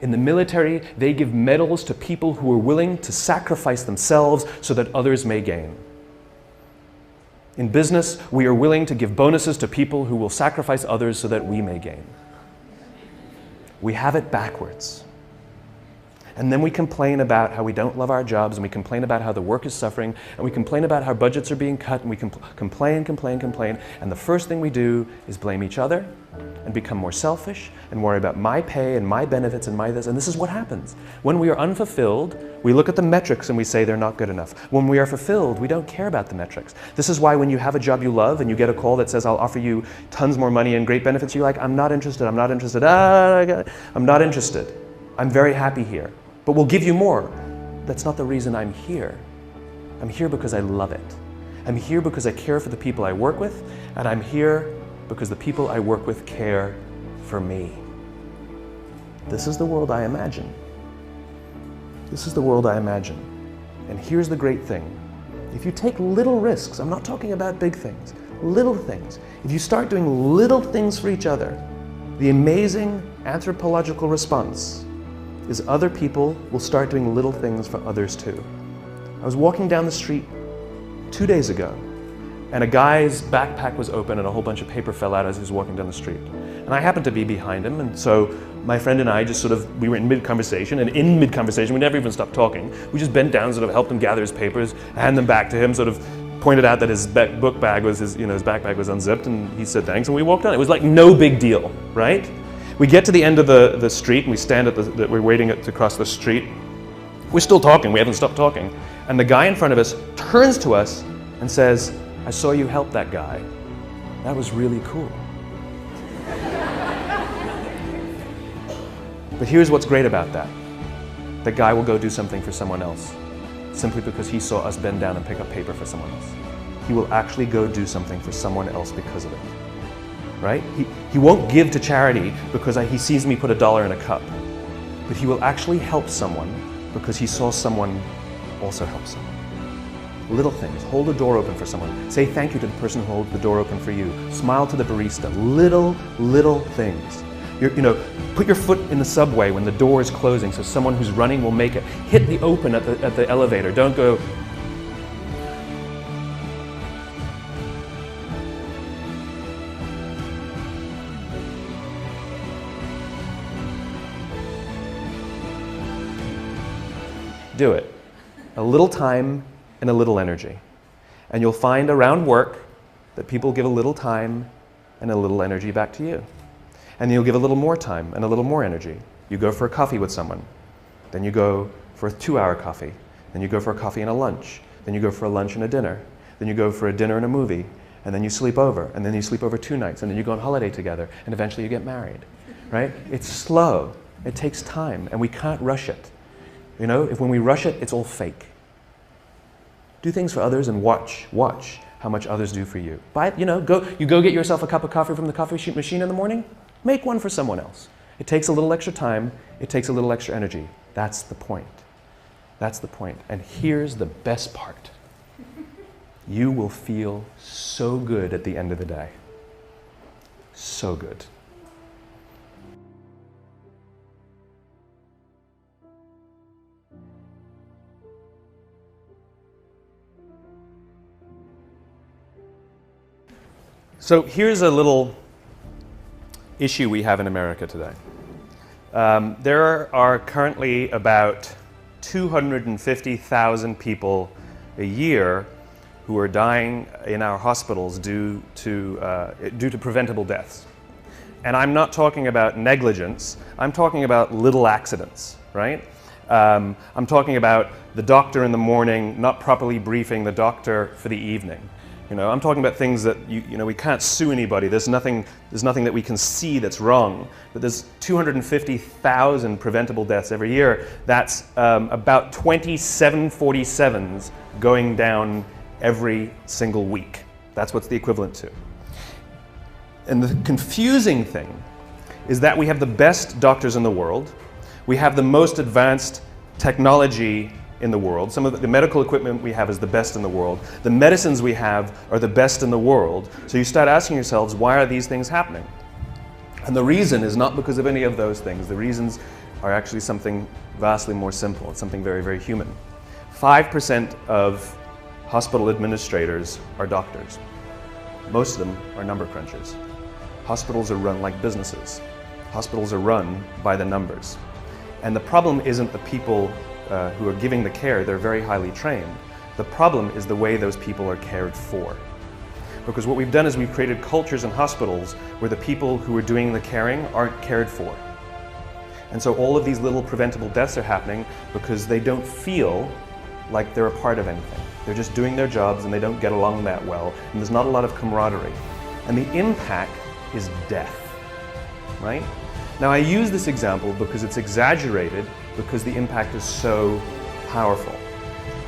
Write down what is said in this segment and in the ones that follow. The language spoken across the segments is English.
In the military, they give medals to people who are willing to sacrifice themselves so that others may gain. In business, we are willing to give bonuses to people who will sacrifice others so that we may gain. We have it backwards. And then we complain about how we don't love our jobs, and we complain about how the work is suffering, and we complain about how budgets are being cut, and we complain, and the first thing we do is blame each other and become more selfish and worry about my pay and my benefits and my this, and this is what happens. When we are unfulfilled, we look at the metrics and we say they're not good enough. When we are fulfilled, we don't care about the metrics. This is why when you have a job you love and you get a call that says, I'll offer you tons more money and great benefits, you're like, I'm not interested, I'm not interested, I'm not interested. I'm very happy here. But we'll give you more. That's not the reason I'm here. I'm here because I love it. I'm here because I care for the people I work with, and I'm here because the people I work with care for me. This is the world I imagine. This is the world I imagine. And here's the great thing. If you take little risks, I'm not talking about big things, little things. If you start doing little things for each other, the amazing anthropological response is other people will start doing little things for others too. I was walking down the street 2 days ago, and a guy's backpack was open and a whole bunch of paper fell out as he was walking down the street. And I happened to be behind him, and so my friend and I just we were in mid-conversation, and in mid-conversation, we never even stopped talking. We just bent down, sort of helped him gather his papers, hand them back to him, sort of pointed out that his book bag was, his backpack was unzipped, and he said thanks, and we walked on. It was like no big deal, right? We get to the end of the street and we stand we're waiting to cross the street. We're still talking, we haven't stopped talking. And the guy in front of us turns to us and says, I saw you help that guy. That was really cool. But here's what's great about that. The guy will go do something for someone else simply because he saw us bend down and pick up paper for someone else. He will actually go do something for someone else because of it. Right? He won't give to charity because he sees me put $1 in a cup, but he will actually help someone because he saw someone also help someone. Little things. Hold a door open for someone. Say thank you to the person who holds the door open for you. Smile to the barista. Little things. Put your foot in the subway when the door is closing so someone who's running will make it. Hit the open at the elevator. Don't go, do it. A little time and a little energy. And you'll find around work that people give a little time and a little energy back to you. And you'll give a little more time and a little more energy. You go for a coffee with someone. Then you go for a 2-hour coffee. Then you go for a coffee and a lunch. Then you go for a lunch and a dinner. Then you go for a dinner and a movie. And then you sleep over. And then you sleep over 2 nights. And then you go on holiday together. And eventually you get married. Right? It's slow. It takes time. And we can't rush it. If when we rush it, it's all fake. Do things for others and watch how much others do for you. Go get yourself a cup of coffee from the coffee machine in the morning. Make one for someone else. It takes a little extra time. It takes a little extra energy. That's the point. That's the point. And here's the best part. You will feel so good at the end of the day. So good. So here's a little issue we have in America today. There are currently about 250,000 people a year who are dying in our hospitals due to preventable deaths. And I'm not talking about negligence, I'm talking about little accidents, right? I'm talking about the doctor in the morning not properly briefing the doctor for the evening. I'm talking about things that we can't sue anybody. There's nothing that we can see that's wrong. But there's 250,000 preventable deaths every year. That's about 20 747s going down every single week. That's what's the equivalent to. And the confusing thing is that we have the best doctors in the world. We have the most advanced technology in the world. Some of the medical equipment we have is the best in the world. The medicines we have are the best in the world. So you start asking yourselves, why are these things happening? And the reason is not because of any of those things. The reasons are actually something vastly more simple. It's something very, very human. 5% of hospital administrators are doctors. Most of them are number crunchers. Hospitals are run like businesses. Hospitals are run by the numbers. And the problem isn't the people who are giving the care, they're very highly trained. The problem is the way those people are cared for. Because what we've done is we've created cultures in hospitals where the people who are doing the caring aren't cared for. And so all of these little preventable deaths are happening because they don't feel like they're a part of anything. They're just doing their jobs and they don't get along that well, and there's not a lot of camaraderie. And the impact is death, right? Now I use this example because it's exaggerated because the impact is so powerful.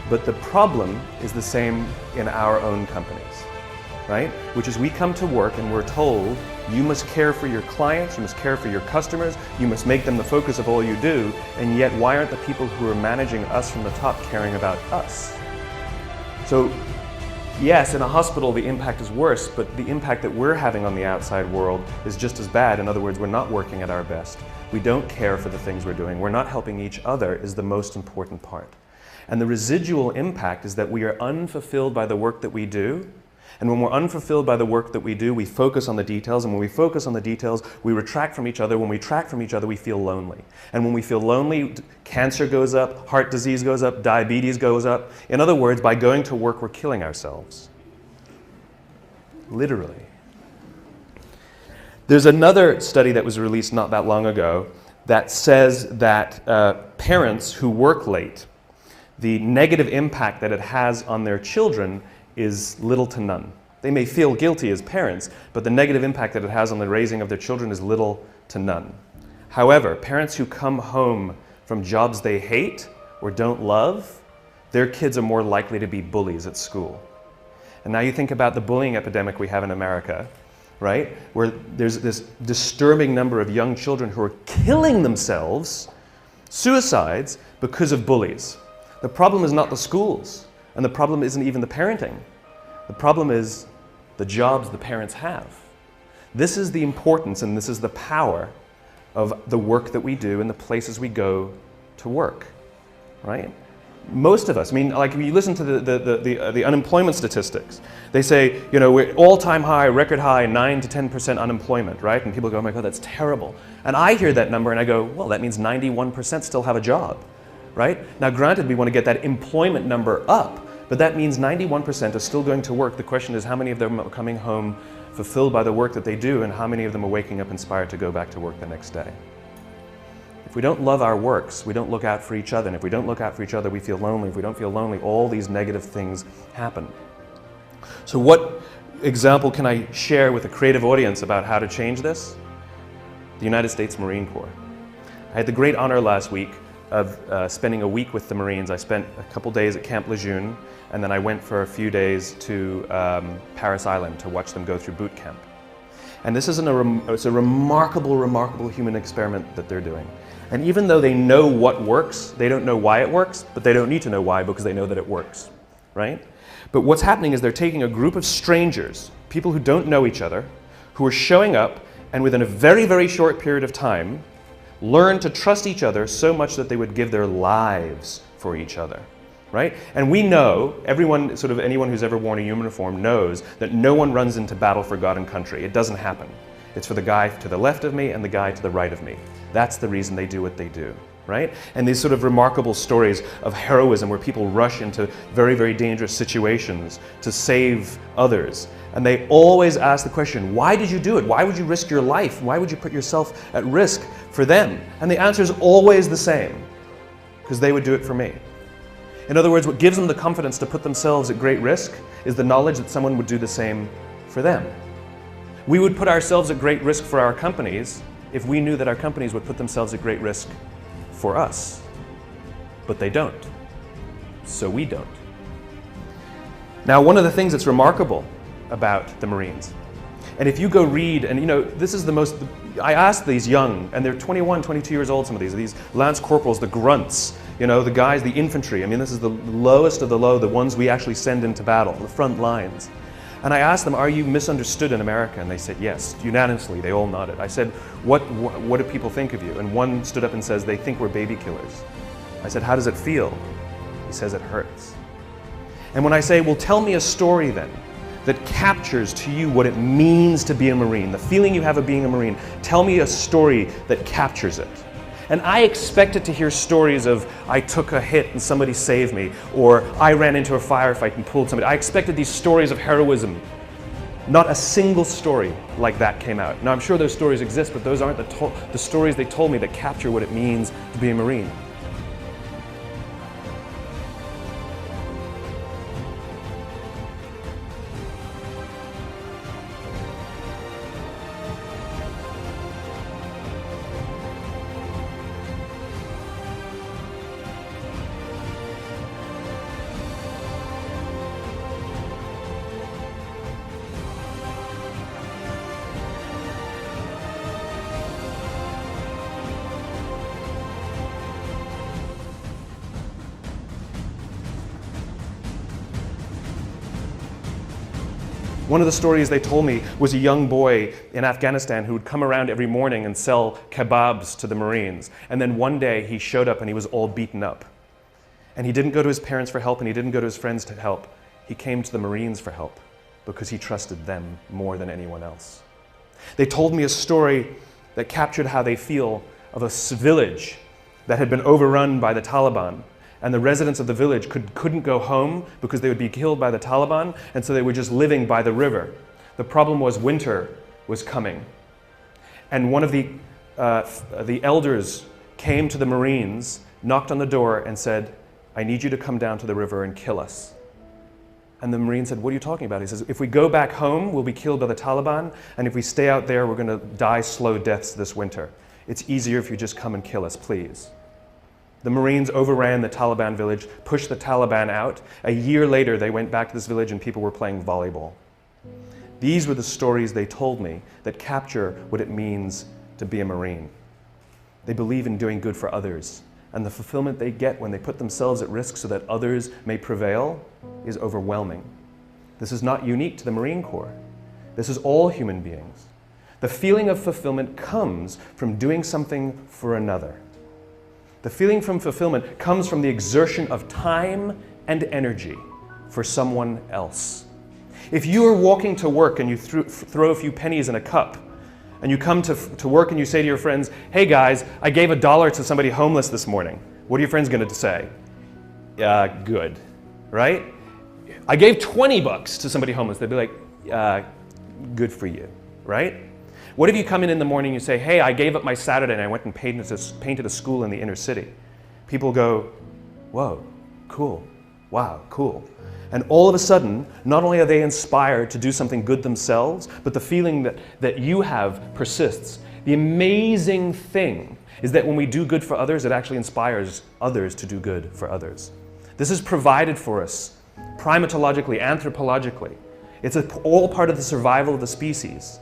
But the problem is the same in our own companies, right? Which is we come to work and we're told, you must care for your clients, you must care for your customers, you must make them the focus of all you do, and yet why aren't the people who are managing us from the top caring about us? So yes, in a hospital the impact is worse, but the impact that we're having on the outside world is just as bad. In other words, we're not working at our best. We don't care for the things we're doing. We're not helping each other is the most important part. And the residual impact is that we are unfulfilled by the work that we do. And when we're unfulfilled by the work that we do, we focus on the details. And when we focus on the details, we retract from each other. When we retract from each other, we feel lonely. And when we feel lonely, cancer goes up, heart disease goes up, diabetes goes up. In other words, by going to work, we're killing ourselves. Literally. There's another study that was released not that long ago that says that parents who work late, the negative impact that it has on their children is little to none. They may feel guilty as parents, but the negative impact that it has on the raising of their children is little to none. However, parents who come home from jobs they hate or don't love, their kids are more likely to be bullies at school. And now you think about the bullying epidemic we have in America, right? Where there's this disturbing number of young children who are killing themselves, suicides, because of bullies. The problem is not the schools, and the problem isn't even the parenting. The problem is the jobs the parents have. This is the importance and this is the power of the work that we do and the places we go to work, right? Most of us, I mean, like if you listen to the unemployment statistics, they say, you know, we're all-time high, record high, 9 to 10% unemployment, right? And people go, oh my God, that's terrible. And I hear that number and I go, well, that means 91% still have a job. Right? Now granted, we want to get that employment number up, but that means 91% are still going to work. The question is how many of them are coming home fulfilled by the work that they do, and how many of them are waking up inspired to go back to work the next day. If we don't love our works, we don't look out for each other, and if we don't look out for each other, we feel lonely. If we don't feel lonely, all these negative things happen. So what example can I share with a creative audience about how to change this? The United States Marine Corps. I had the great honor last week of spending a week with the Marines. I spent a couple days at Camp Lejeune, and then I went for a few days to Paris Island to watch them go through boot camp. And this is it's a remarkable, remarkable human experiment that they're doing. And even though they know what works, they don't know why it works, but they don't need to know why because they know that it works, right? But what's happening is they're taking a group of strangers, people who don't know each other, who are showing up, and within a very, very short period of time, learn to trust each other so much that they would give their lives for each other, right? And we know, anyone who's ever worn a uniform knows that no one runs into battle for God and country. It doesn't happen. It's for the guy to the left of me and the guy to the right of me. That's the reason they do what they do, right? And these sort of remarkable stories of heroism where people rush into very, very dangerous situations to save others. And they always ask the question, why did you do it? Why would you risk your life? Why would you put yourself at risk for them? And the answer is always the same, because they would do it for me. In other words, what gives them the confidence to put themselves at great risk is the knowledge that someone would do the same for them. We would put ourselves at great risk for our companies if we knew that our companies would put themselves at great risk for us. But they don't. So we don't. Now, one of the things that's remarkable about the Marines, and if you go read, and you know, this is the most, I asked these young, and they're 21, 22 years old, some of these lance corporals, the grunts, you know, the guys, the infantry. I mean, this is the lowest of the low, the ones we actually send into battle, the front lines. And I asked them, are you misunderstood in America? And they said, yes. Unanimously, they all nodded. I said, what do people think of you? And one stood up and says, they think we're baby killers. I said, how does it feel? He says, it hurts. And when I say, well, tell me a story then that captures to you what it means to be a Marine, the feeling you have of being a Marine, tell me a story that captures it. And I expected to hear stories of, I took a hit and somebody saved me, or I ran into a firefight and pulled somebody. I expected these stories of heroism. Not a single story like that came out. Now I'm sure those stories exist, but those aren't the stories they told me that capture what it means to be a Marine. One of the stories they told me was a young boy in Afghanistan who would come around every morning and sell kebabs to the Marines. And then one day he showed up and he was all beaten up. And he didn't go to his parents for help and he didn't go to his friends to help. He came to the Marines for help because he trusted them more than anyone else. They told me a story that captured how they feel of a village that had been overrun by the Taliban. And the residents of the village couldn't go home because they would be killed by the Taliban, and so they were just living by the river. The problem was winter was coming. And one of the elders came to the Marines, knocked on the door and said, I need you to come down to the river and kill us. And the Marine said, what are you talking about? He says, if we go back home, we'll be killed by the Taliban, and if we stay out there, we're going to die slow deaths this winter. It's easier if you just come and kill us, please. The Marines overran the Taliban village, pushed the Taliban out. A year later, they went back to this village and people were playing volleyball. These were the stories they told me that capture what it means to be a Marine. They believe in doing good for others, and the fulfillment they get when they put themselves at risk so that others may prevail is overwhelming. This is not unique to the Marine Corps. This is all human beings. The feeling of fulfillment comes from doing something for another. The feeling from fulfillment comes from the exertion of time and energy for someone else. If you are walking to work and you throw a few pennies in a cup, and you come to work and you say to your friends, hey guys, I gave $1 to somebody homeless this morning. What are your friends going to say? Good, right? I gave $20 to somebody homeless. They'd be like, good for you, right? What if you come in the morning and you say, hey, I gave up my Saturday and I went and painted a school in the inner city? People go, whoa, cool, wow, cool. And all of a sudden, not only are they inspired to do something good themselves, but the feeling that you have persists. The amazing thing is that when we do good for others, it actually inspires others to do good for others. This is provided for us primatologically, anthropologically. It's all part of the survival of the species.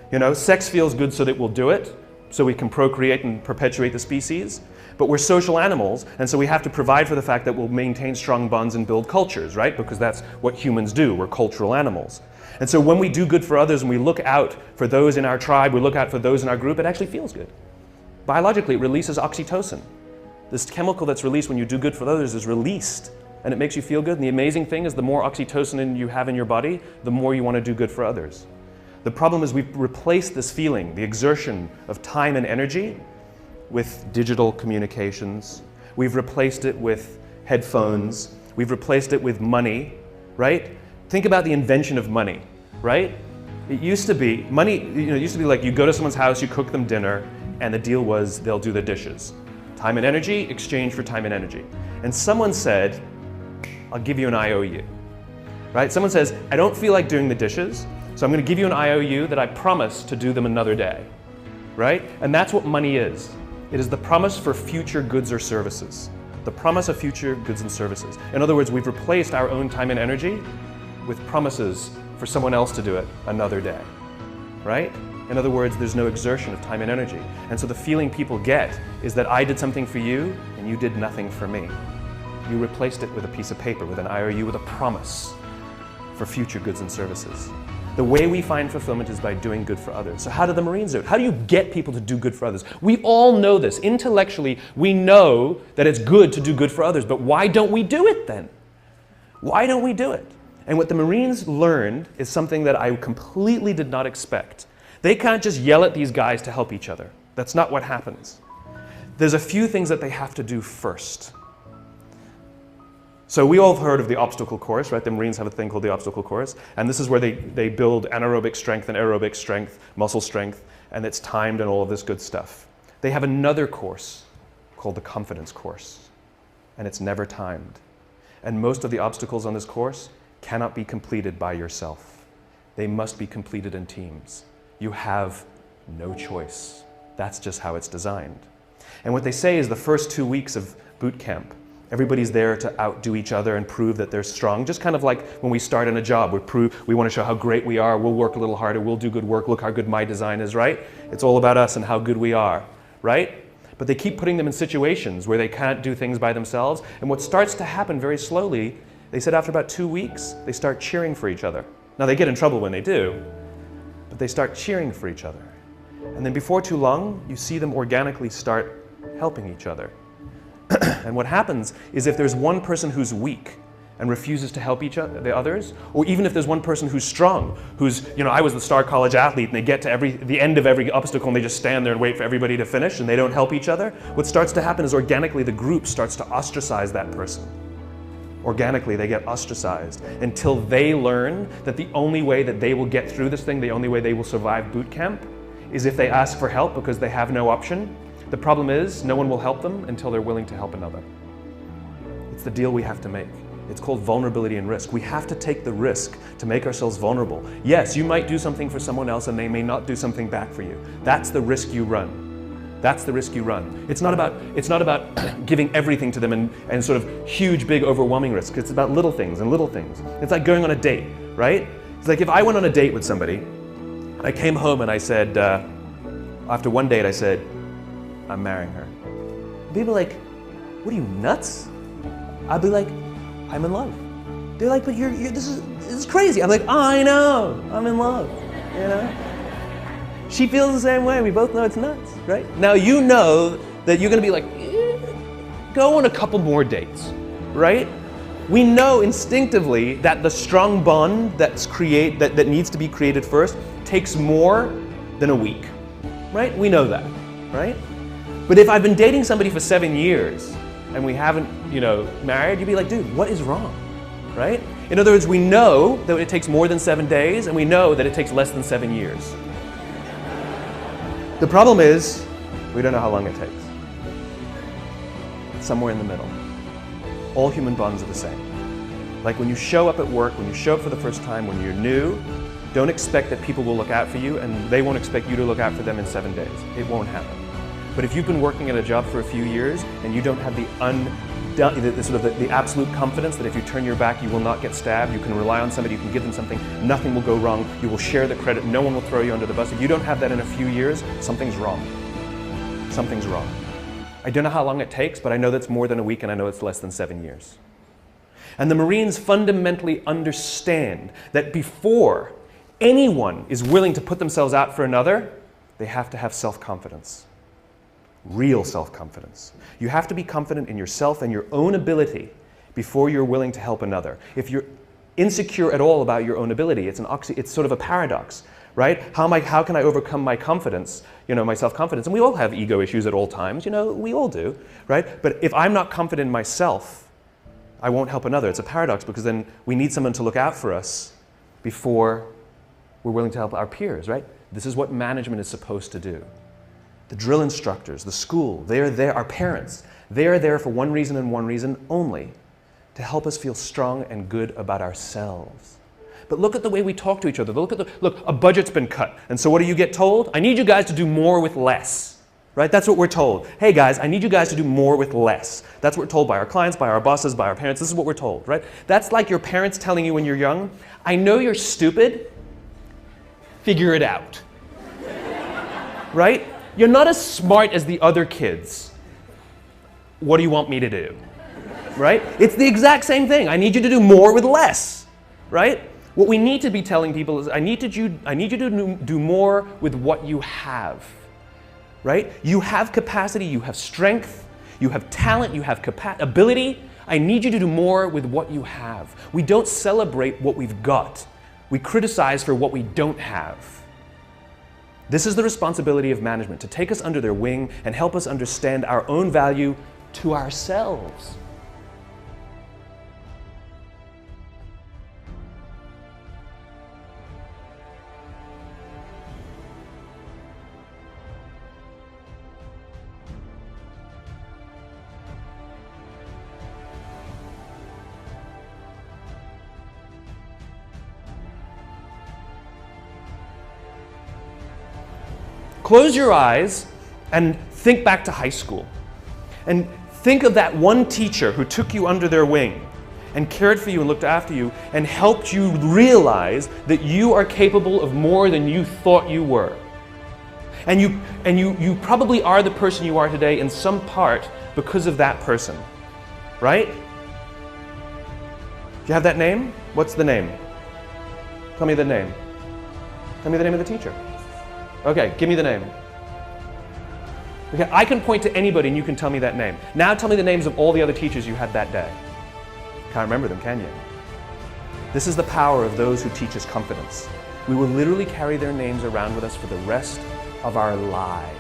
You know, sex feels good so that we'll do it, so we can procreate and perpetuate the species. But we're social animals, and so we have to provide for the fact that we'll maintain strong bonds and build cultures, right? Because that's what humans do. We're cultural animals. And so when we do good for others and we look out for those in our tribe, we look out for those in our group, it actually feels good. Biologically, it releases oxytocin. This chemical that's released when you do good for others is released, and it makes you feel good. And the amazing thing is the more oxytocin you have in your body, the more you want to do good for others. The problem is we've replaced this feeling, the exertion of time and energy, with digital communications. We've replaced it with headphones. We've replaced it with money, right? Think about the invention of money, right? It used to be, money, it used to be like you go to someone's house, you cook them dinner, and the deal was they'll do the dishes. Time and energy, exchange for time and energy. And someone said, I'll give you an IOU, right? Someone says, I don't feel like doing the dishes, so I'm going to give you an IOU that I promise to do them another day, right? And that's what money is. It is the promise for future goods or services. The promise of future goods and services. In other words, we've replaced our own time and energy with promises for someone else to do it another day, right? In other words, there's no exertion of time and energy. And so the feeling people get is that I did something for you and you did nothing for me. You replaced it with a piece of paper, with an IOU, with a promise for future goods and services. The way we find fulfillment is by doing good for others. So how do the Marines do it? How do you get people to do good for others? We all know this. Intellectually, we know that it's good to do good for others, but why don't we do it then? Why don't we do it? And what the Marines learned is something that I completely did not expect. They can't just yell at these guys to help each other. That's not what happens. There's a few things that they have to do first. So we all have heard of the obstacle course, right? The Marines have a thing called the obstacle course. And this is where they build anaerobic strength and aerobic strength, muscle strength, and it's timed and all of this good stuff. They have another course called the confidence course, and it's never timed. And most of the obstacles on this course cannot be completed by yourself. They must be completed in teams. You have no choice. That's just how it's designed. And what they say is the first 2 weeks of boot camp, everybody's there to outdo each other and prove that they're strong. Just kind of like when we start in a job, we want to show how great we are, we'll work a little harder, we'll do good work, look how good my design is, right? It's all about us and how good we are, right? But they keep putting them in situations where they can't do things by themselves. And what starts to happen very slowly, they said after about 2 weeks, they start cheering for each other. Now they get in trouble when they do, but they start cheering for each other. And then before too long, you see them organically start helping each other. And what happens is if there's one person who's weak and refuses to help the others, or even if there's one person who's strong, I was the star college athlete and they get to the end of every obstacle and they just stand there and wait for everybody to finish and they don't help each other, what starts to happen is organically the group starts to ostracize that person. Organically they get ostracized until they learn that the only way that they will get through this thing, the only way they will survive boot camp, is if they ask for help because they have no option. The problem is, no one will help them until they're willing to help another. It's the deal we have to make. It's called vulnerability and risk. We have to take the risk to make ourselves vulnerable. Yes, you might do something for someone else and they may not do something back for you. That's the risk you run. That's the risk you run. It's not about giving everything to them and sort of huge, big, overwhelming risks. It's about little things and little things. It's like going on a date, right? It's like if I went on a date with somebody, I came home and I said, after one date I said, I'm marrying her. People are like, what are you, nuts? I'd be like, I'm in love. They're like, but this is crazy. I'm like, oh, I know, I'm in love, you know? She feels the same way. We both know it's nuts, right? Now you know that you're gonna be like, go on a couple more dates, right? We know instinctively that the strong bond that needs to be created first takes more than a week, right? We know that, right? But if I've been dating somebody for 7 years and we haven't, married, you'd be like, dude, what is wrong, right? In other words, we know that it takes more than 7 days and we know that it takes less than 7 years. The problem is, we don't know how long it takes. It's somewhere in the middle. All human bonds are the same. Like when you show up at work, when you show up for the first time, when you're new, don't expect that people will look out for you and they won't expect you to look out for them in 7 days. It won't happen. But if you've been working at a job for a few years and you don't have the absolute confidence that if you turn your back you will not get stabbed, you can rely on somebody, you can give them something, nothing will go wrong, you will share the credit, no one will throw you under the bus. If you don't have that in a few years, something's wrong. Something's wrong. I don't know how long it takes, but I know that's more than a week and I know it's less than 7 years. And the Marines fundamentally understand that before anyone is willing to put themselves out for another, they have to have self-confidence. Real self-confidence. You have to be confident in yourself and your own ability before you're willing to help another. If you're insecure at all about your own ability, it's sort of a paradox, right? How can I overcome my confidence, my self-confidence? And we all have ego issues at all times, we all do, right? But if I'm not confident in myself, I won't help another. It's a paradox because then we need someone to look out for us before we're willing to help our peers, right? This is what management is supposed to do. The drill instructors, the school, they're there, our parents, they are there for one reason and one reason only, to help us feel strong and good about ourselves. But look at the way we talk to each other. Look, a budget's been cut. And so what do you get told? I need you guys to do more with less. Right? That's what we're told. Hey guys, I need you guys to do more with less. That's what we're told by our clients, by our bosses, by our parents. This is what we're told, right? That's like your parents telling you when you're young, I know you're stupid, figure it out. Right? You're not as smart as the other kids. What do you want me to do? Right? It's the exact same thing. I need you to do more with less. Right? What we need to be telling people is, I need you to do more with what you have, right? You have capacity, you have strength, you have talent, you have ability. I need you to do more with what you have. We don't celebrate what we've got. We criticize for what we don't have. This is the responsibility of management, to take us under their wing and help us understand our own value to ourselves. Close your eyes and think back to high school. And think of that one teacher who took you under their wing and cared for you and looked after you and helped you realize that you are capable of more than you thought you were. And you probably are the person you are today in some part because of that person, right? Do you have that name? What's the name? Tell me the name. Tell me the name of the teacher. Okay, give me the name. Okay, I can point to anybody and you can tell me that name. Now tell me the names of all the other teachers you had that day. Can't remember them, can you? This is the power of those who teach us confidence. We will literally carry their names around with us for the rest of our lives.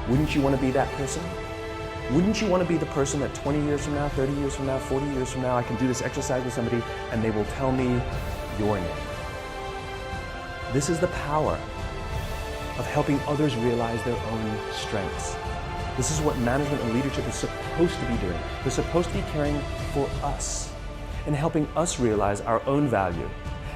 Wouldn't you want to be that person? Wouldn't you want to be the person that 20 years from now, 30 years from now, 40 years from now, I can do this exercise with somebody and they will tell me your name? This is the power of helping others realize their own strengths. This is what management and leadership is supposed to be doing. They're supposed to be caring for us and helping us realize our own value.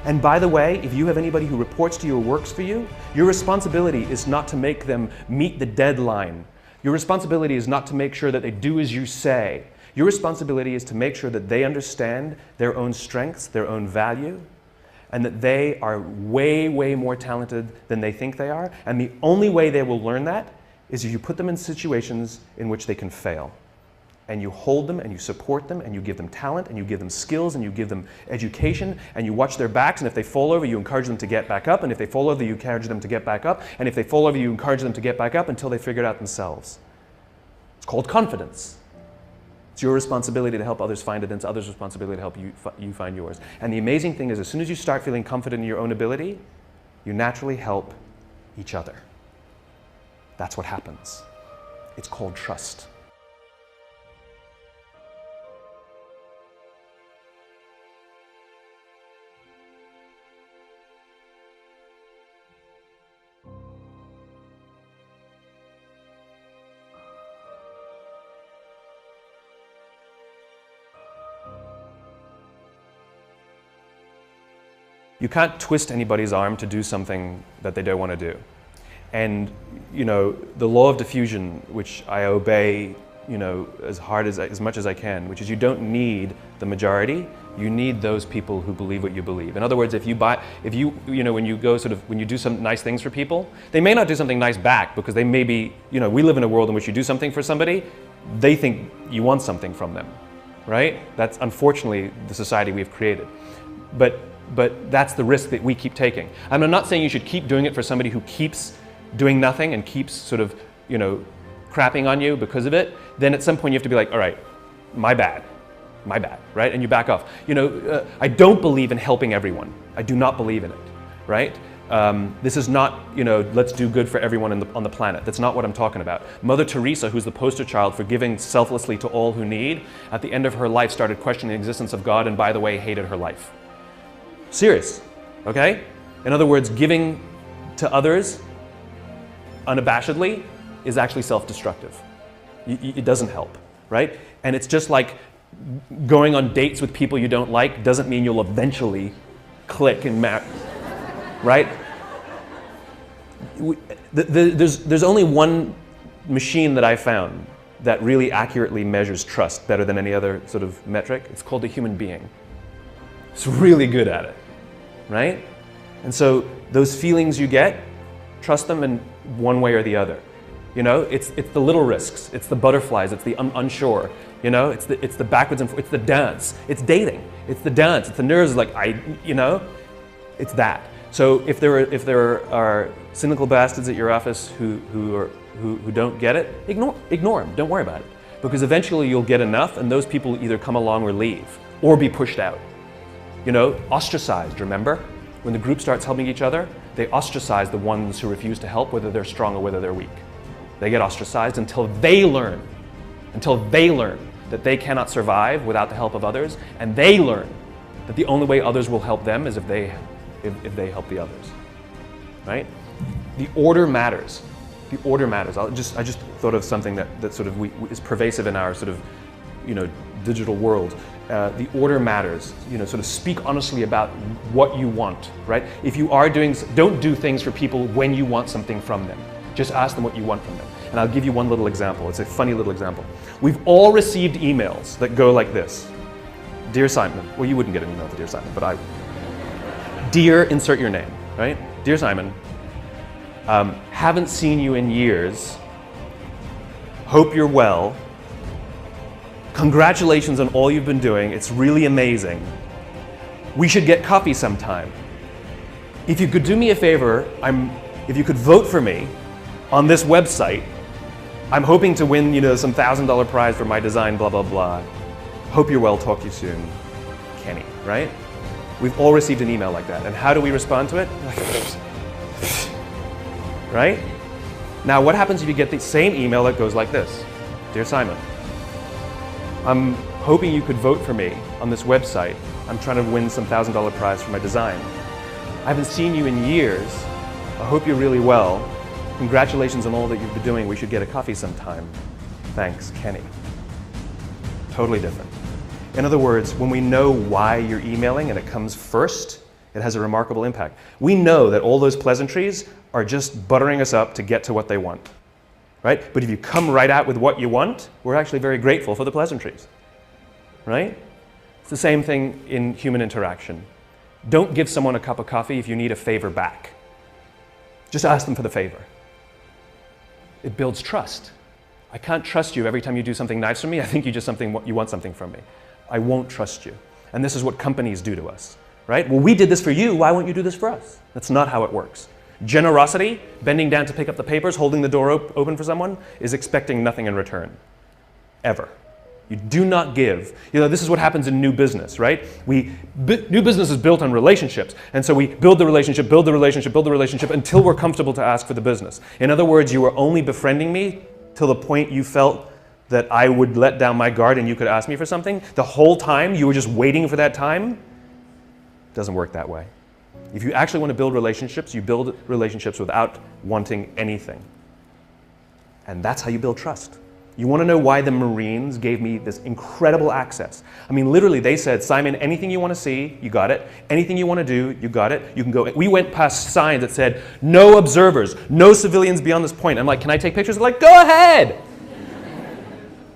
And by the way, if you have anybody who reports to you or works for you, your responsibility is not to make them meet the deadline. Your responsibility is not to make sure that they do as you say. Your responsibility is to make sure that they understand their own strengths, their own value, and that they are way, way more talented than they think they are. And the only way they will learn that is if you put them in situations in which they can fail. And you hold them and you support them and you give them talent and you give them skills and you give them education and you watch their backs, and if they fall over, you encourage them to get back up, and if they fall over, you encourage them to get back up, and if they fall over, you encourage them to get back up until they figure it out themselves. It's called confidence. It's your responsibility to help others find it, and it's others' responsibility to help you find yours. And the amazing thing is, as soon as you start feeling confident in your own ability, you naturally help each other. That's what happens. It's called trust. You can't twist anybody's arm to do something that they don't want to do. And, you know, the law of diffusion, which I obey, you know, as much as I can, which is you don't need the majority, you need those people who believe what you believe. In other words, when you do some nice things for people, they may not do something nice back because they may be, you know, we live in a world in which you do something for somebody, they think you want something from them, right? That's unfortunately the society we've created. But that's the risk that we keep taking. I'm not saying you should keep doing it for somebody who keeps doing nothing and keeps sort of, you know, crapping on you because of it. Then at some point you have to be like, all right, my bad, right? And you back off. You know, I don't believe in helping everyone. I do not believe in it, right? This is not, you know, let's do good for everyone on the planet. That's not what I'm talking about. Mother Teresa, who's the poster child for giving selflessly to all who need, at the end of her life started questioning the existence of God and, by the way, hated her life. Serious, okay? In other words, giving to others unabashedly is actually self-destructive. It doesn't help, right? And it's just like going on dates with people you don't like doesn't mean you'll eventually click and match, right? There's only one machine that I found that really accurately measures trust better than any other sort of metric. It's called the human being. It's really good at it, right? And so those feelings you get, trust them in one way or the other. You know, it's the little risks, it's the butterflies, it's the unsure. You know, it's the backwards and it's the dance. It's dating. It's the dance. It's the nerves. Like it's that. So if there are cynical bastards at your office who don't get it, ignore them. Don't worry about it, because eventually you'll get enough, and those people either come along or leave, or be pushed out. Ostracized. Remember, when the group starts helping each other, they ostracize the ones who refuse to help, whether they're strong or whether they're weak. They get ostracized until they learn that they cannot survive without the help of others, and they learn that the only way others will help them is if they help the others. Right? The order matters. The order matters. I just thought of something that sort of is pervasive in our sort of digital world. The order matters. Sort of speak honestly about what you want. Right? If you are don't do things for people when you want something from them. Just ask them what you want from them. And I'll give you one little example. It's a funny little example. We've all received emails that go like this. Dear Simon. Well, you wouldn't get an email to Dear Simon, but I would. Dear, insert your name, right? Dear Simon, haven't seen you in years. Hope you're well. Congratulations on all you've been doing. It's really amazing. We should get coffee sometime. If you could do me a favor, if you could vote for me on this website, I'm hoping to win, some $1,000 prize for my design, blah, blah, blah. Hope you're well, talk to you soon. Kenny, right? We've all received an email like that. And how do we respond to it? Right? Now, what happens if you get the same email that goes like this? Dear Simon, I'm hoping you could vote for me on this website. I'm trying to win some $1,000 prize for my design. I haven't seen you in years. I hope you're really well. Congratulations on all that you've been doing. We should get a coffee sometime. Thanks, Kenny. Totally different. In other words, when we know why you're emailing and it comes first, it has a remarkable impact. We know that all those pleasantries are just buttering us up to get to what they want, right? But if you come right out with what you want, we're actually very grateful for the pleasantries, right? It's the same thing in human interaction. Don't give someone a cup of coffee if you need a favor back. Just ask them for the favor. It builds trust. I can't trust you every time you do something nice for me. I think you want something from me. I won't trust you. And this is what companies do to us, right? Well, we did this for you. Why won't you do this for us? That's not how it works. Generosity, bending down to pick up the papers, holding the door open for someone, is expecting nothing in return. Ever. You do not give. This is what happens in new business, right? New business is built on relationships. And so we build the relationship until we're comfortable to ask for the business. In other words, you were only befriending me till the point you felt that I would let down my guard and you could ask me for something. The whole time you were just waiting for that time. It doesn't work that way. If you actually want to build relationships, you build relationships without wanting anything. And that's how you build trust. You want to know why the Marines gave me this incredible access? I mean, literally, they said, Simon, anything you want to see, you got it. Anything you want to do, you got it. You can go. We went past signs that said, no observers, no civilians beyond this point. I'm like, can I take pictures? They're like, go ahead.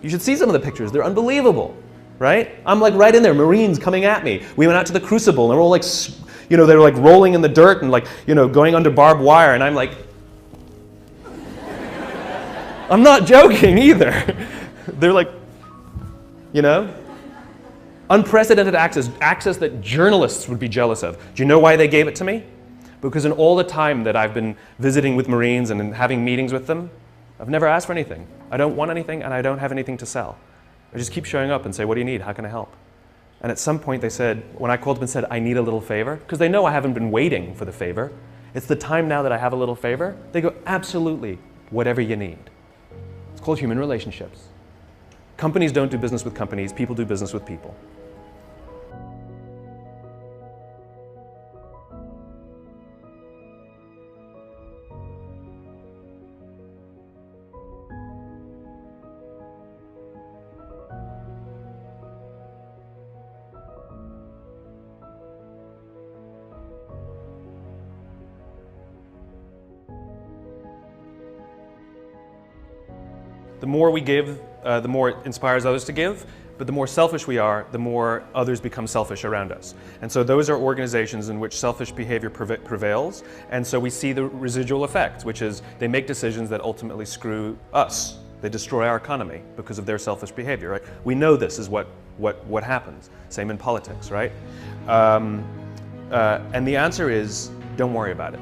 You should see some of the pictures. They're unbelievable, right? I'm like right in there, Marines coming at me. We went out to the Crucible, and they're all like, they're like rolling in the dirt and like, going under barbed wire, and I'm like, I'm not joking either. They're like, unprecedented access that journalists would be jealous of. Do you know why they gave it to me? Because in all the time that I've been visiting with Marines and having meetings with them, I've never asked for anything. I don't want anything, and I don't have anything to sell. I just keep showing up and say, what do you need? How can I help? And at some point they said, when I called them and said, I need a little favor, because they know I haven't been waiting for the favor. It's the time now that I have a little favor. They go, absolutely, whatever you need. It's called human relationships. Companies don't do business with companies. People do business with people. The more we give, the more it inspires others to give, but the more selfish we are, the more others become selfish around us. And so those are organizations in which selfish behavior prevails, and so we see the residual effect, which is they make decisions that ultimately screw us. They destroy our economy because of their selfish behavior, right? We know this is what what happens. Same in politics, right? And the answer is, don't worry about it.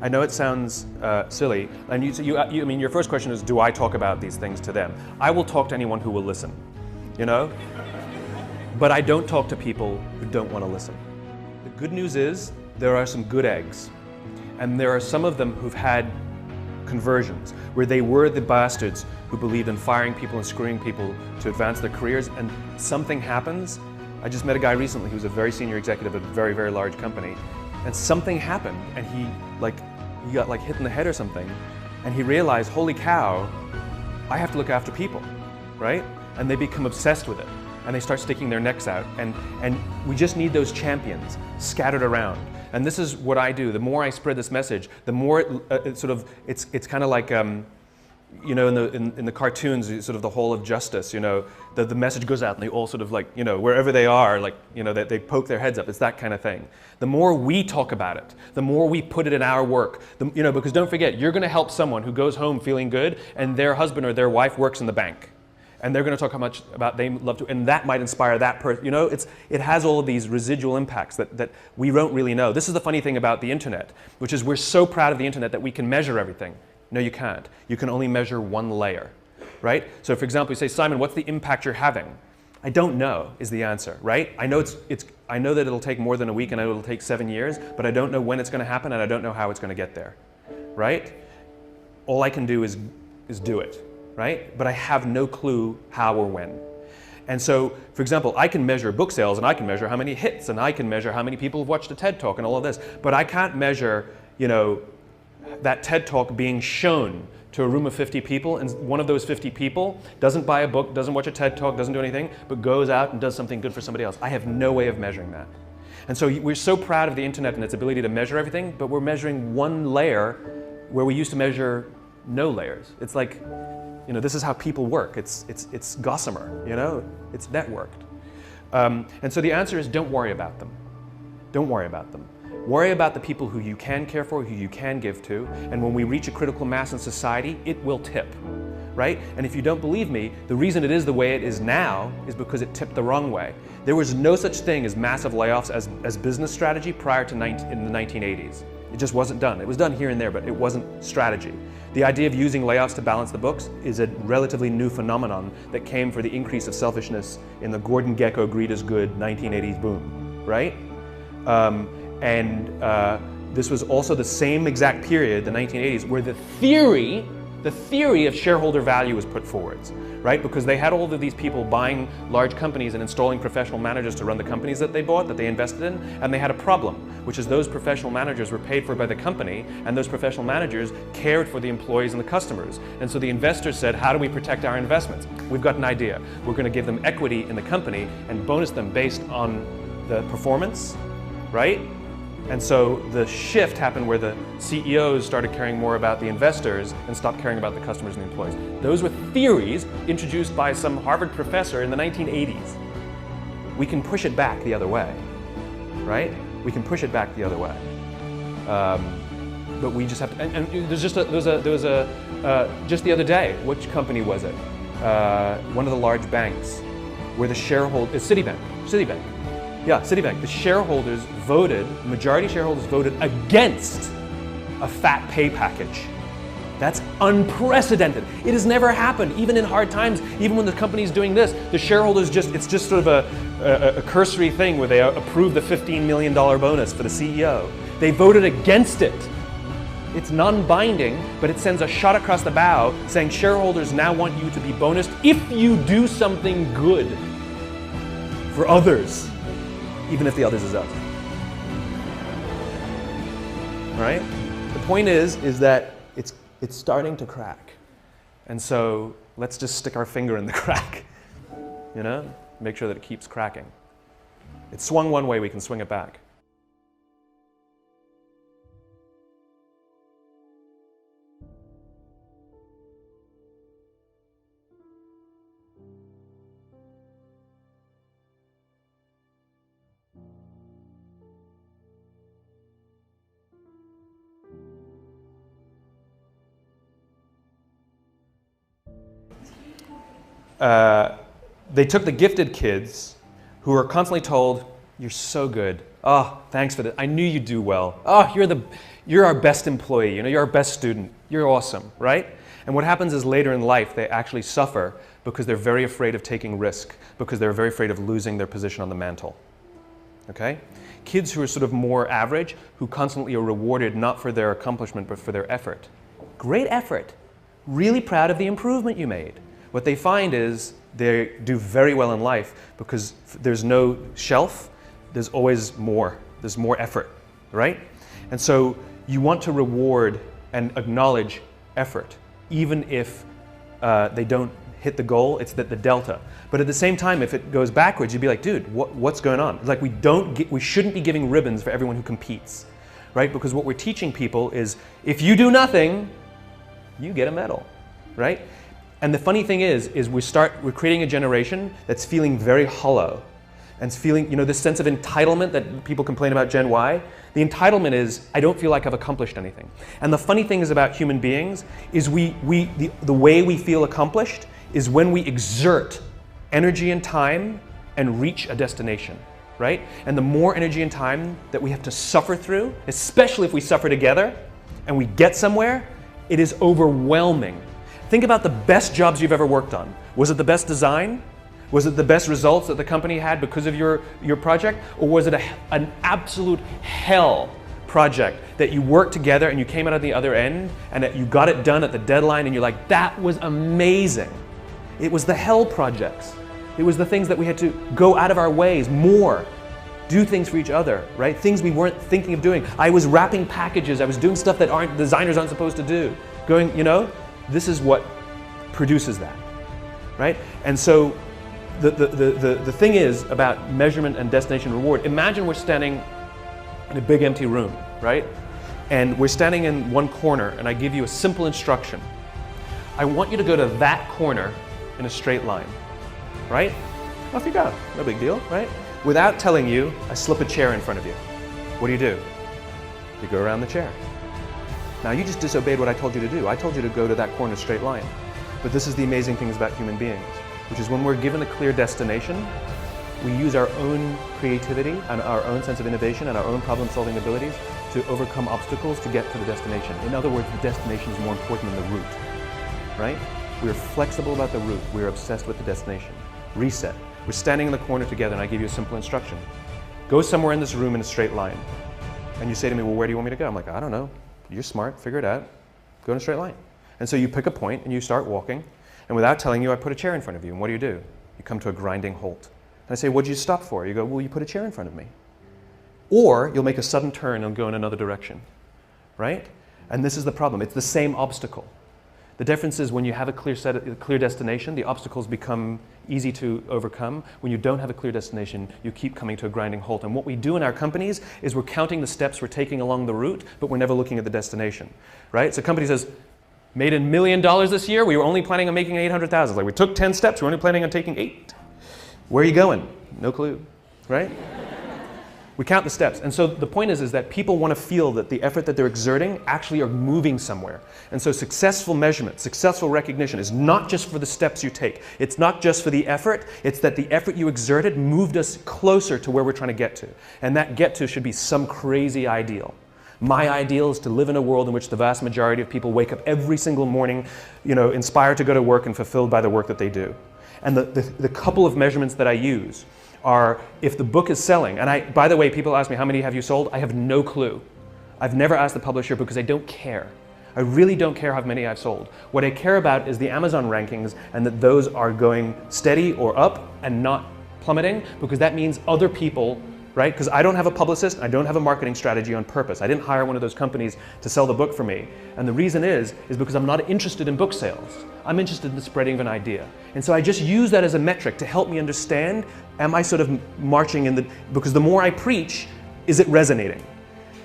I know it sounds silly, and I mean, your first question is, do I talk about these things to them? I will talk to anyone who will listen, you know? But I don't talk to people who don't want to listen. The good news is, there are some good eggs, and there are some of them who've had conversions, where they were the bastards who believed in firing people and screwing people to advance their careers, and something happens. I just met a guy recently who was a very senior executive at a very, very large company, and something happened, and he got like hit in the head or something, and he realized, holy cow, I have to look after people, right? And they become obsessed with it, and they start sticking their necks out, and we just need those champions scattered around. And this is what I do. The more I spread this message, the more it's kind of like, you know, in the cartoons, sort of the Hall of Justice, you know, the message goes out and they all sort of like, you know, wherever they are, like, you know, they poke their heads up. It's that kind of thing. The more we talk about it, the more we put it in our work, you know, because don't forget, you're going to help someone who goes home feeling good and their husband or their wife works in the bank. And they're going to talk how much about they love to, and that might inspire that person. You know, it has all of these residual impacts that we don't really know. This is the funny thing about the internet, which is we're so proud of the internet that we can measure everything. No, you can't. You can only measure one layer, right? So for example, you say, Simon, what's the impact you're having? I don't know is the answer, right? I know I know that it'll take more than a week, and I know it'll take 7 years, but I don't know when it's going to happen, and I don't know how it's going to get there, right? All I can do is do it. Right? But I have no clue how or when. And so, for example, I can measure book sales, and I can measure how many hits, and I can measure how many people have watched a TED Talk and all of this, but I can't measure, you know, that TED Talk being shown to a room of 50 people, and one of those 50 people doesn't buy a book, doesn't watch a TED Talk, doesn't do anything, but goes out and does something good for somebody else. I have no way of measuring that. And so we're so proud of the internet and its ability to measure everything, but we're measuring one layer where we used to measure no layers. It's like, you know, this is how people work. It's gossamer, you know, it's networked. And so the answer is, don't worry about them. Don't worry about them. Worry about the people who you can care for, who you can give to, and when we reach a critical mass in society, it will tip, right? And if you don't believe me, the reason it is the way it is now is because it tipped the wrong way. There was no such thing as massive layoffs as business strategy prior to in the 1980s. It just wasn't done. It was done here and there, but it wasn't strategy. The idea of using layoffs to balance the books is a relatively new phenomenon that came for the increase of selfishness in the Gordon Gekko greed is good 1980s boom, right? This was also the same exact period, the 1980s, where the theory of shareholder value was put forwards, right? Because they had all of these people buying large companies and installing professional managers to run the companies that they bought, that they invested in, and they had a problem, which is those professional managers were paid for by the company, and those professional managers cared for the employees and the customers. And so the investors said, how do we protect our investments? We've got an idea. We're going to give them equity in the company and bonus them based on the performance, right? And so the shift happened where the CEOs started caring more about the investors and stopped caring about the customers and the employees. Those were theories introduced by some Harvard professor in the 1980s. We can push it back the other way, right? We can push it back the other way. But we just have to, and there was just the other day, which company was it? One of the large banks where the shareholder, Citibank. Yeah, Citibank. The shareholders voted, majority shareholders voted against a fat pay package. That's unprecedented. It has never happened, even in hard times, even when the company's doing this. The shareholders it's just sort of a cursory thing where they approve the $15 million bonus for the CEO. They voted against it. It's non-binding, but it sends a shot across the bow saying shareholders now want you to be bonused if you do something good for others. Even if the others is us. Right? The point is that it's starting to crack. And so let's just stick our finger in the crack. You know? Make sure that it keeps cracking. It swung one way, we can swing it back. they took the gifted kids who are constantly told, you're so good. Oh, thanks for that. I knew you'd do well. Oh, you're our best employee. You know, you're our best student. You're awesome, right? And what happens is later in life, they actually suffer because they're very afraid of taking risk, because they're very afraid of losing their position on the mantle. Okay? Kids who are sort of more average, who constantly are rewarded not for their accomplishment, but for their effort. Great effort. Really proud of the improvement you made. What they find is they do very well in life because there's no shelf, there's always more. There's more effort, right? And so you want to reward and acknowledge effort, even if they don't hit the goal, it's the delta. But at the same time, if it goes backwards, you'd be like, dude, what's going on? It's like we shouldn't be giving ribbons for everyone who competes, right? Because what we're teaching people is, if you do nothing, you get a medal, right? And the funny thing is we're creating a generation that's feeling very hollow and it's feeling, this sense of entitlement that people complain about Gen Y. The entitlement is, I don't feel like I've accomplished anything. And the funny thing is about human beings is the way we feel accomplished is when we exert energy and time and reach a destination, right? And the more energy and time that we have to suffer through, especially if we suffer together and we get somewhere, it is overwhelming. Think about the best jobs you've ever worked on. Was it the best design? Was it the best results that the company had because of your project? Or was it an absolute hell project that you worked together and you came out at the other end and that you got it done at the deadline and you're like, that was amazing. It was the hell projects. It was the things that we had to go out of our ways more, do things for each other, right? Things we weren't thinking of doing. I was wrapping packages. I was doing stuff that designers aren't supposed to do. This is what produces that, right? And so the thing is about measurement and destination reward. Imagine we're standing in a big empty room, right? And we're standing in one corner and I give you a simple instruction. I want you to go to that corner in a straight line, right? Off you go, no big deal, right? Without telling you, I slip a chair in front of you. What do? You go around the chair. Now you just disobeyed what I told you to do. I told you to go to that corner straight line. But this is the amazing things about human beings, which is when we're given a clear destination, we use our own creativity and our own sense of innovation and our own problem-solving abilities to overcome obstacles to get to the destination. In other words, the destination is more important than the route, right? We're flexible about the route. We're obsessed with the destination. Reset. We're standing in the corner together and I give you a simple instruction. Go somewhere in this room in a straight line. And you say to me, well, where do you want me to go? I'm like, I don't know. You're smart, figure it out. Go in a straight line. And so you pick a point and you start walking. And without telling you, I put a chair in front of you. And what do? You come to a grinding halt. And I say, what did you stop for? You go, well, you put a chair in front of me. Or you'll make a sudden turn and go in another direction, right? And this is the problem. It's the same obstacle. The difference is when you have a clear destination, the obstacles become easy to overcome. When you don't have a clear destination, you keep coming to a grinding halt. And what we do in our companies is we're counting the steps we're taking along the route, but we're never looking at the destination, right? So a company says, made $1 million this year, we were only planning on making 800,000. Like we took 10 steps, we're only planning on taking 8. Where are you going? No clue, right? We count the steps. And so the point is that people want to feel that the effort that they're exerting actually are moving somewhere. And so successful measurement, successful recognition is not just for the steps you take. It's not just for the effort. It's that the effort you exerted moved us closer to where we're trying to get to. And that get to should be some crazy ideal. My ideal is to live in a world in which the vast majority of people wake up every single morning, inspired to go to work and fulfilled by the work that they do. And the couple of measurements that I use are if the book is selling, and by the way, people ask me, how many have you sold? I have no clue. I've never asked the publisher because I don't care. I really don't care how many I've sold. What I care about is the Amazon rankings and that those are going steady or up and not plummeting, because that means other people, right? Because I don't have a publicist, I don't have a marketing strategy on purpose. I didn't hire one of those companies to sell the book for me. And the reason is because I'm not interested in book sales. I'm interested in the spreading of an idea. And so I just use that as a metric to help me understand, am I sort of marching because the more I preach, is it resonating?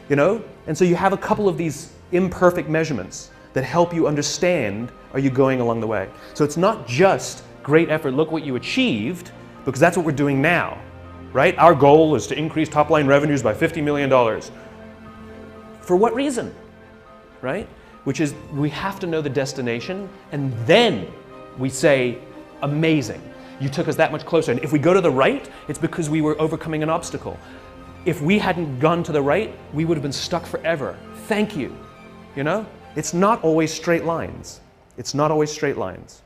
And so you have a couple of these imperfect measurements that help you understand, are you going along the way? So it's not just great effort, look what you achieved, because that's what we're doing now. Right? Our goal is to increase top-line revenues by $50 million. For what reason? Right? Which is, we have to know the destination, and then we say, amazing. You took us that much closer. And if we go to the right, it's because we were overcoming an obstacle. If we hadn't gone to the right, we would have been stuck forever. Thank you. You know? It's not always straight lines. It's not always straight lines.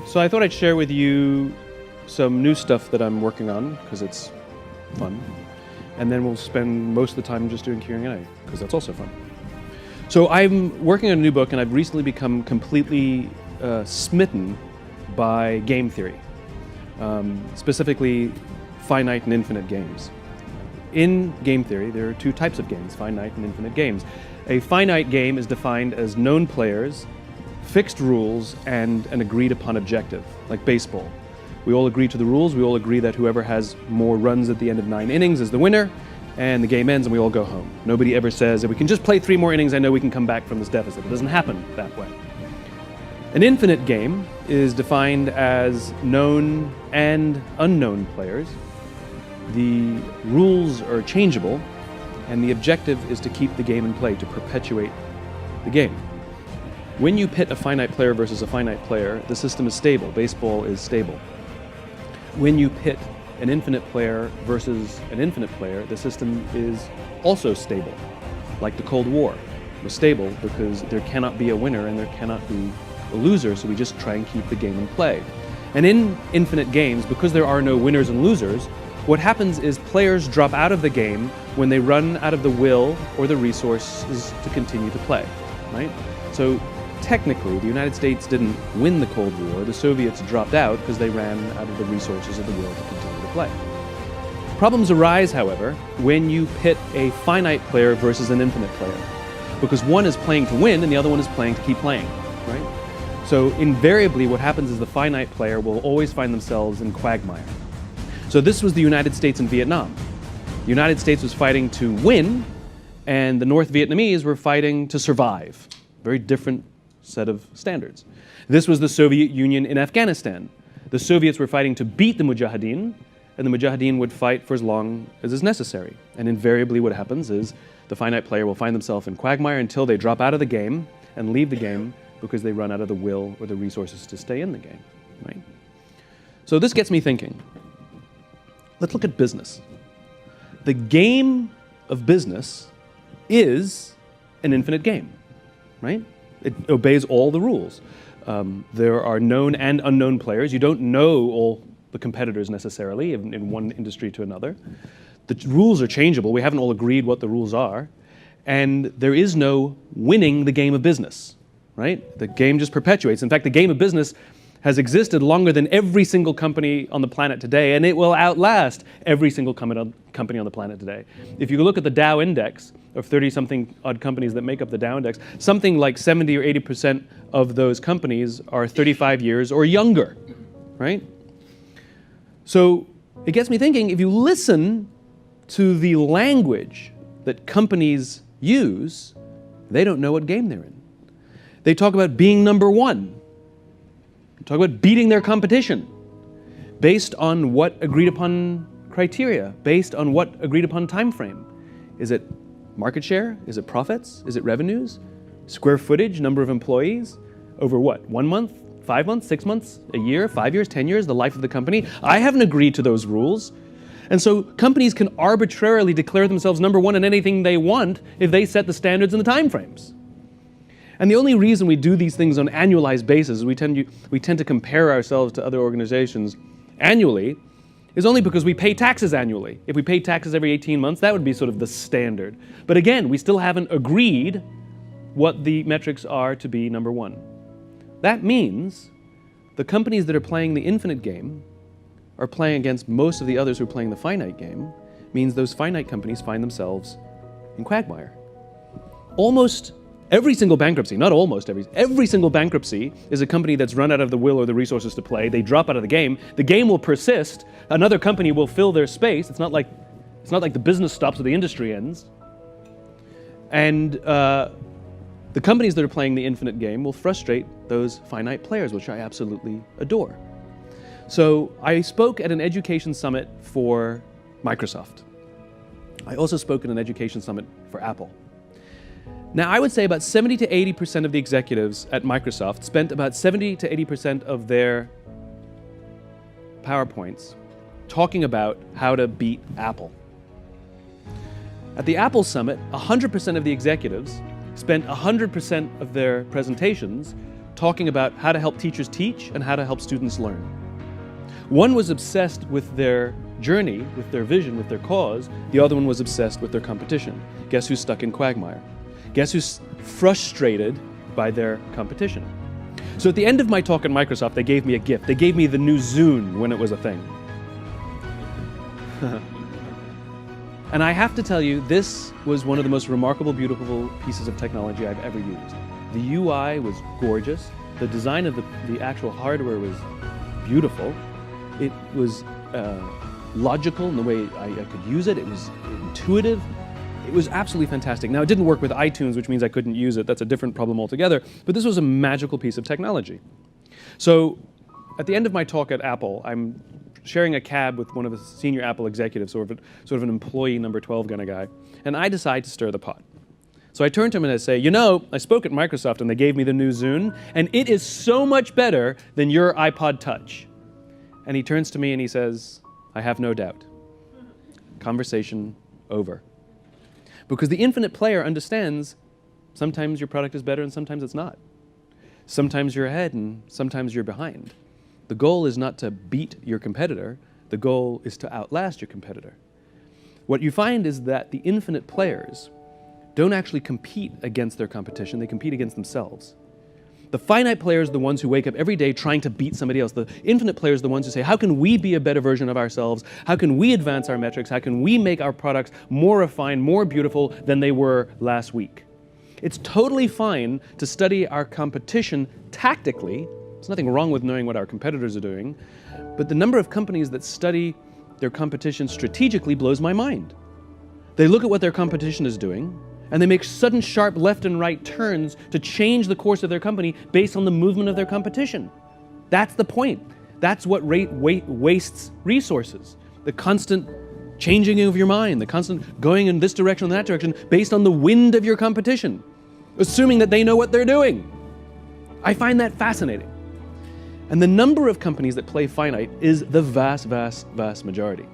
So I thought I'd share with you some new stuff that I'm working on, because it's fun. And then we'll spend most of the time just doing Q&A, because that's also fun. So I'm working on a new book, and I've recently become completely smitten by game theory, specifically finite and infinite games. In game theory, there are two types of games, finite and infinite games. A finite game is defined as known players, fixed rules, and an agreed upon objective, like baseball. We all agree to the rules, we all agree that whoever has more runs at the end of 9 innings is the winner, and the game ends and we all go home. Nobody ever says, if we can just play 3 more innings, I know we can come back from this deficit. It doesn't happen that way. An infinite game is defined as known and unknown players. The rules are changeable, and the objective is to keep the game in play, to perpetuate the game. When you pit a finite player versus a finite player, the system is stable. Baseball is stable. When you pit an infinite player versus an infinite player, the system is also stable. Like the Cold War was stable because there cannot be a winner and there cannot be a loser, so we just try and keep the game in play. And in infinite games, because there are no winners and losers, what happens is players drop out of the game when they run out of the will or the resources to continue to play, right? So technically, the United States didn't win the Cold War. The Soviets dropped out because they ran out of the resources of the will to continue to play. Problems arise, however, when you pit a finite player versus an infinite player, because one is playing to win and the other one is playing to keep playing, right? So invariably, what happens is the finite player will always find themselves in quagmire. So this was the United States in Vietnam. The United States was fighting to win, and the North Vietnamese were fighting to survive. Very different set of standards. This was the Soviet Union in Afghanistan. The Soviets were fighting to beat the Mujahideen, and the Mujahideen would fight for as long as is necessary. And invariably what happens is the finite player will find themselves in quagmire until they drop out of the game and leave the game because they run out of the will or the resources to stay in the game, right? So this gets me thinking. Let's look at business. The game of business is an infinite game, right? It obeys all the rules. There are known and unknown players. You don't know all the competitors necessarily in one industry to another. The rules are changeable. We haven't all agreed what the rules are. And there is no winning the game of business, right? The game just perpetuates. In fact, the game of business has existed longer than every single company on the planet today, and it will outlast every single company on the planet today. If you look at the Dow Index of 30-something odd companies that make up the Dow Index, something like 70 or 80% of those companies are 35 years or younger, right? So it gets me thinking, if you listen to the language that companies use, they don't know what game they're in. They talk about being number one. Talk about beating their competition based on what agreed upon criteria, based on what agreed upon time frame. Is it market share? Is it profits? Is it revenues? Square footage, number of employees? Over what? 1 month, 5 months, 6 months, a year, 5 years, 10 years, the life of the company? I haven't agreed to those rules. And so companies can arbitrarily declare themselves number one in anything they want if they set the standards and the time frames. And the only reason we do these things on an annualized basis, we tend to compare ourselves to other organizations annually, is only because we pay taxes annually. If we pay taxes every 18 months, that would be sort of the standard. But again, we still haven't agreed what the metrics are to be number one. That means the companies that are playing the infinite game are playing against most of the others who are playing the finite game, means those finite companies find themselves in quagmire. Almost every single bankruptcy, not almost every single bankruptcy is a company that's run out of the will or the resources to play. They drop out of the game. The game will persist. Another company will fill their space. It's not like the business stops or the industry ends. And the companies that are playing the infinite game will frustrate those finite players, which I absolutely adore. So I spoke at an education summit for Microsoft. I also spoke at an education summit for Apple. Now, I would say about 70 to 80% of the executives at Microsoft spent about 70 to 80% of their PowerPoints talking about how to beat Apple. At the Apple Summit, 100% of the executives spent 100% of their presentations talking about how to help teachers teach and how to help students learn. One was obsessed with their journey, with their vision, with their cause. The other one was obsessed with their competition. Guess who's stuck in quagmire? Guess who's frustrated by their competition? So at the end of my talk at Microsoft, they gave me a gift. They gave me the new Zune when it was a thing. And I have to tell you, this was one of the most remarkable, beautiful pieces of technology I've ever used. The UI was gorgeous. The design of the actual hardware was beautiful. It was logical in the way I could use it. It was intuitive. It was absolutely fantastic. Now, it didn't work with iTunes, which means I couldn't use it. That's a different problem altogether. But this was a magical piece of technology. So at the end of my talk at Apple, I'm sharing a cab with one of the senior Apple executives, sort of an employee number 12 kind of guy, and I decide to stir the pot. So I turn to him and I say, you know, I spoke at Microsoft and they gave me the new Zune, and it is so much better than your iPod Touch. And he turns to me and he says, I have no doubt. Conversation over. Because the infinite player understands sometimes your product is better and sometimes it's not. Sometimes you're ahead and sometimes you're behind. The goal is not to beat your competitor. The goal is to outlast your competitor. What you find is that the infinite players don't actually compete against their competition. They compete against themselves. The finite players are the ones who wake up every day trying to beat somebody else. The infinite players are the ones who say, how can we be a better version of ourselves? How can we advance our metrics? How can we make our products more refined, more beautiful than they were last week? It's totally fine to study our competition tactically. There's nothing wrong with knowing what our competitors are doing. But the number of companies that study their competition strategically blows my mind. They look at what their competition is doing, and they make sudden, sharp left and right turns to change the course of their company based on the movement of their competition. That's the point. That's what wastes resources. The constant changing of your mind, the constant going in this direction or that direction based on the wind of your competition, assuming that they know what they're doing. I find that fascinating. And the number of companies that play finite is the vast, vast, vast majority.